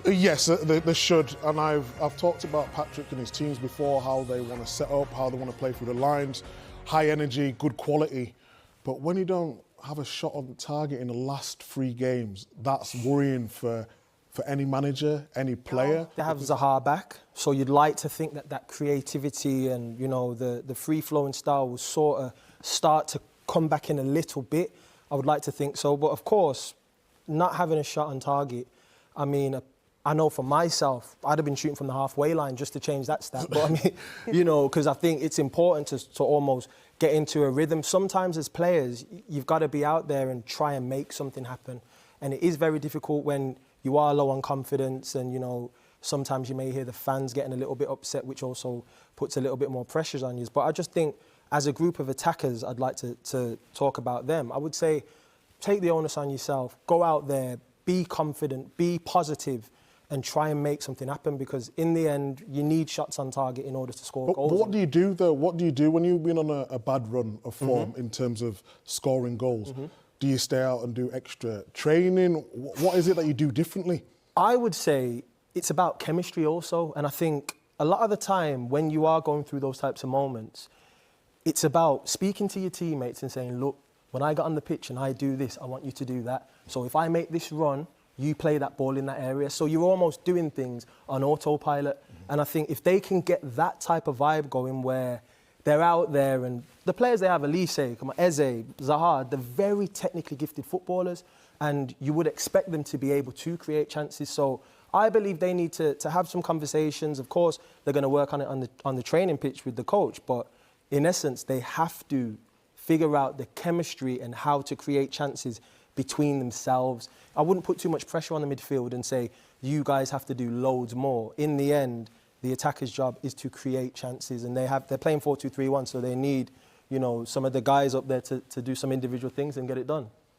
Yes, they should, and I've talked about Patrick and his teams before, how they want to set up, how they want to play through the lines, high energy, good quality. But when you don't have a shot on target in the last 3 games, that's worrying for any manager, any player. They have Zaha back, so you'd like to think that that creativity and, you know, the free-flowing style will sort of start to come back in a little bit. I would like to think so, but of course, not having a shot on target, I mean, I know for myself, I'd have been shooting from the halfway line just to change that stat. But I mean, you know, because I think it's important to almost get into a rhythm. Sometimes as players, you've got to be out there and try and make something happen. And it is very difficult when you are low on confidence and, you know, sometimes you may hear the fans getting a little bit upset, which also puts a little bit more pressures on you. But I just think as a group of attackers, I'd like to talk about them. I would say take the onus on yourself, go out there, be confident, be positive, and try and make something happen, because in the end, you need shots on target in order to score goals. But what do you do, though? What do you do when you've been on a bad run of form in terms of scoring goals? Do you stay out and do extra training? What is it that you do differently? I would say it's about chemistry also. And I think a lot of the time when you are going through those types of moments, it's about speaking to your teammates and saying, look, when I got on the pitch and I do this, I want you to do that. So if I make this run, you play that ball in that area. So you're almost doing things on autopilot. And I think if they can get that type of vibe going where they're out there and the players they have, Elise, Eze, Zaha, they're very technically gifted footballers, and you would expect them to be able to create chances. So I believe they need to have some conversations. Of course, they're going to work on it on the training pitch with the coach, but in essence, they have to figure out the chemistry and how to create chances between themselves. I wouldn't put too much pressure on the midfield and say, you guys have to do loads more. In the end, the attacker's job is to create chances, and they're playing 4-2-3-1, so they need, you know, some of the guys up there to do some individual things and get it done.